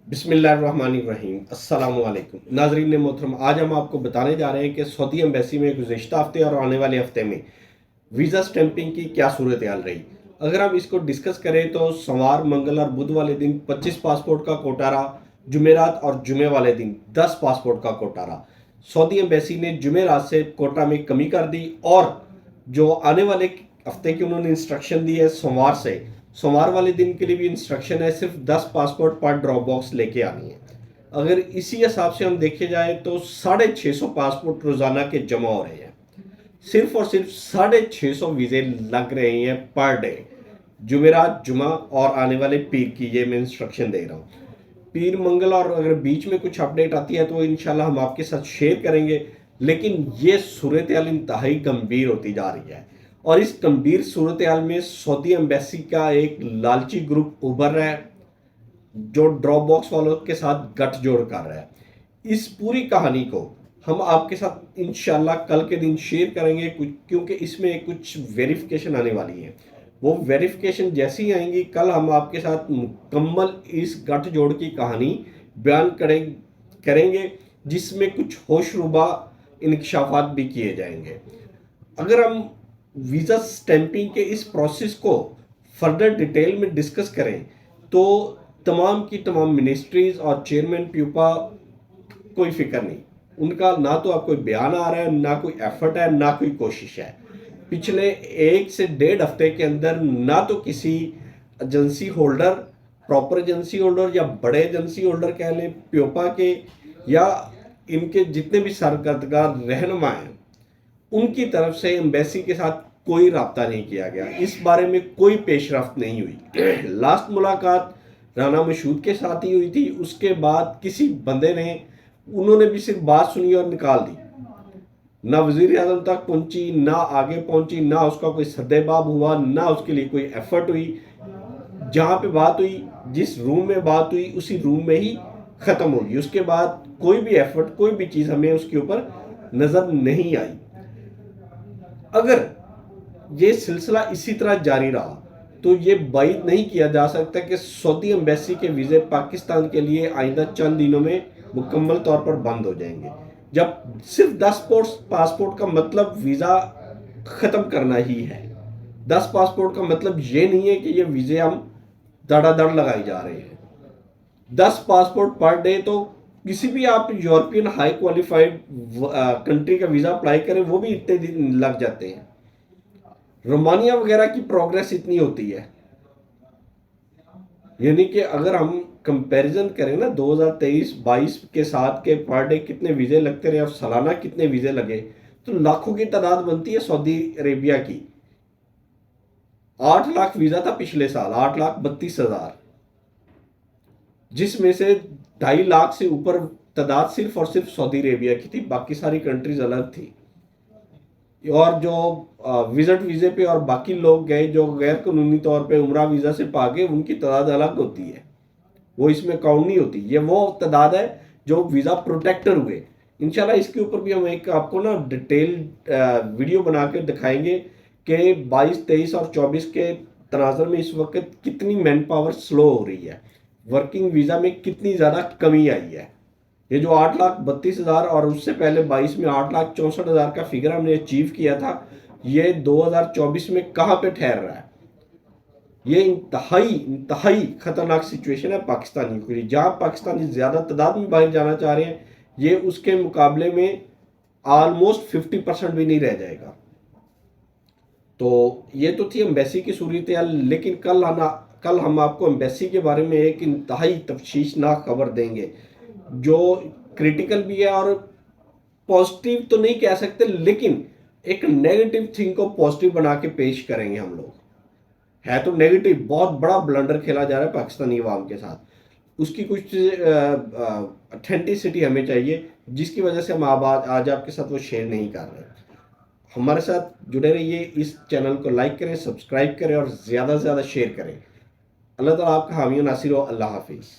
بسم اللہ الرحمن الرحیم۔ السلام علیکم ناظرین محترم، آج ہم آپ کو بتانے جا رہے ہیں کہ سعودی ایمبیسی میں گزشتہ ہفتے اور آنے والے ہفتے میں ویزا سٹیمپنگ کی کیا صورتحال رہی۔ اگر ہم اس کو ڈسکس کریں تو سوموار، منگل اور بدھ والے دن 25 پاسپورٹ کا کوٹا رہا، جمعرات اور جمعے والے دن 10 پاسپورٹ کا کوٹا رہا۔ سعودی ایمبیسی نے جمعرات سے کوٹا میں کمی کر دی اور جو آنے والے ہفتے کی انہوں نے انسٹرکشن دی ہے سوموار والے دن کے لیے بھی انسٹرکشن ہے، صرف 10 پاسپورٹ پر ڈراپ باکس لے کے آنی ہے۔ اگر اسی حساب سے ہم دیکھے جائے تو 650 پاسپورٹ روزانہ کے جمع ہو رہے ہیں، صرف اور صرف 650 ویزے لگ رہے ہیں پر ڈے، جمعرات، جمعہ اور آنے والے پیر کی، یہ میں انسٹرکشن دے رہا ہوں۔ پیر، منگل اور اگر بیچ میں کچھ اپڈیٹ آتی ہے تو انشاءاللہ ہم آپ کے ساتھ شیئر کریں گے، لیکن یہ صورتحال انتہائی گمبھیر ہوتی جا رہی ہے اور اس گمبھیر صورتحال میں سعودی ایمبیسی کا ایک لالچی گروپ ابھر رہا ہے جو ڈراپ باکس والوں کے ساتھ گٹھ جوڑ کر رہا ہے۔ اس پوری کہانی کو ہم آپ کے ساتھ انشاءاللہ کل کے دن شیئر کریں گے، کیونکہ اس میں کچھ ویریفیکیشن آنے والی ہے۔ وہ ویریفیکیشن جیسی آئیں گی کل ہم آپ کے ساتھ مکمل اس گٹھ جوڑ کی کہانی بیان کریں گے، جس میں کچھ ہوش ربا انکشافات بھی کیے جائیں گے۔ اگر ہم ویزا سٹیمپنگ کے اس پروسیس کو فردر ڈیٹیل میں ڈسکس کریں تو تمام کی تمام منسٹریز اور چیئرمین پیوپا کوئی فکر نہیں، ان کا نہ تو اب کوئی بیان آ رہا ہے، نہ کوئی ایفرٹ ہے، نہ کوئی کوشش ہے۔ پچھلے 1 سے 1.5 ہفتے کے اندر نہ تو کسی agency holder, proper agency holder یا بڑے ایجنسی ہولڈر کہہ لیں پیوپا کے، یا ان کے جتنے بھی سرکردگار رہنما ہیں، ان کی طرف سے ایمبیسی کے ساتھ کوئی رابطہ نہیں کیا گیا، اس بارے میں کوئی پیش رفت نہیں ہوئی۔ لاسٹ ملاقات رانا مشہود کے ساتھ ہی ہوئی تھی، اس کے بعد کسی بندے نے، انہوں نے بھی صرف بات سنی اور نکال دی، نہ وزیر اعظم تک پہنچی، نہ آگے پہنچی، نہ اس کا کوئی سد باب ہوا، نہ اس کے لیے کوئی ایفرٹ ہوئی۔ جہاں پہ بات ہوئی، جس روم میں بات ہوئی، اسی روم میں ہی ختم ہوگی، اس کے بعد کوئی بھی ایفرٹ، کوئی بھی چیز ہمیں اس کے اوپر نظر نہیں آئی۔ اگر یہ سلسلہ اسی طرح جاری رہا تو یہ بعید نہیں کیا جا سکتا کہ سعودی ایمبیسی کے ویزے پاکستان کے لیے آئندہ چند دنوں میں مکمل طور پر بند ہو جائیں گے، جب صرف 10 پاسپورٹ کا مطلب ویزا ختم کرنا ہی ہے۔ 10 پاسپورٹ کا مطلب یہ نہیں ہے کہ یہ ویزے ہم دڑا دڑ لگائی جا رہے ہیں۔ 10 پاسپورٹ پر ڈے تو کسی بھی آپ یورپین ہائی کوالیفائڈ کنٹری کا ویزا اپلائی کریں، وہ بھی اتنے دن لگ جاتے ہیں۔ رومانیہ وغیرہ کی پروگریس اتنی ہوتی ہے، یعنی کہ اگر ہم کمپیریزن کریں نا 2023-22 کے ساتھ کے پر ڈے کتنے ویزے لگتے رہے اور سالانہ کتنے ویزے لگے، تو لاکھوں کی تعداد بنتی ہے سعودی عربیہ کی۔ 8 لاکھ ویزا تھا پچھلے سال، 8,32,000، جس میں سے 2.5 لاکھ سے اوپر تعداد صرف اور صرف سعودی عربیہ کی تھی، باقی ساری کنٹریز الگ تھی۔ اور جو وزٹ ویزے پہ اور باقی لوگ گئے جو غیر قانونی طور پہ عمرہ ویزا سے پاگے، ان کی تعداد الگ ہوتی ہے، وہ اس میں کاؤنٹ نہیں ہوتی۔ یہ وہ تعداد ہے جو ویزا پروٹیکٹر ہوئے۔ انشاءاللہ اس کے اوپر بھی ہم ایک آپ کو نا ڈیٹیل ویڈیو بنا کے دکھائیں گے کہ 22، 23 اور 24 کے تناظر میں اس وقت کتنی مین پاور سلو ہو رہی ہے، ورکنگ ویزا میں کتنی زیادہ کمی آئی ہے۔ یہ جو 8,32,000 اور اس سے پہلے 22 میں 8,64,000 کا فگر ہم نے اچیو کیا تھا، یہ 2024 میں کہاں پہ ٹھہر رہا ہے۔ یہ انتہائی خطرناک سچویشن ہے پاکستانیوں کے لیے۔ جہاں پاکستانی زیادہ تعداد میں باہر جانا چاہ رہے ہیں، یہ اس کے مقابلے میں آلموسٹ 50% بھی نہیں رہ جائے گا۔ تو یہ تو تھی ایمبیسی کی صورتحال، لیکن کل ہم آپ کو ایمبیسی کے بارے میں ایک انتہائی تشویشناک خبر دیں گے جو کریٹیکل بھی ہے، اور پازیٹیو تو نہیں کہہ سکتے، لیکن ایک نیگیٹو تھنگ کو پازیٹیو بنا کے پیش کریں گے ہم لوگ۔ ہے تو نیگیٹو، بہت بڑا بلنڈر کھیلا جا رہا ہے پاکستانی عوام کے ساتھ، اس کی کچھ اتھینٹسٹی ہمیں چاہیے، جس کی وجہ سے ہم آج آپ کے ساتھ وہ شیئر نہیں کر رہے۔ ہمارے ساتھ جڑے رہیے، اس چینل کو لائک کریں، سبسکرائب کریں اور زیادہ سے زیادہ شیئر کریں۔ اللہ تعالیٰ آپ کا حامی و ناصر ہو۔ اللہ حافظ۔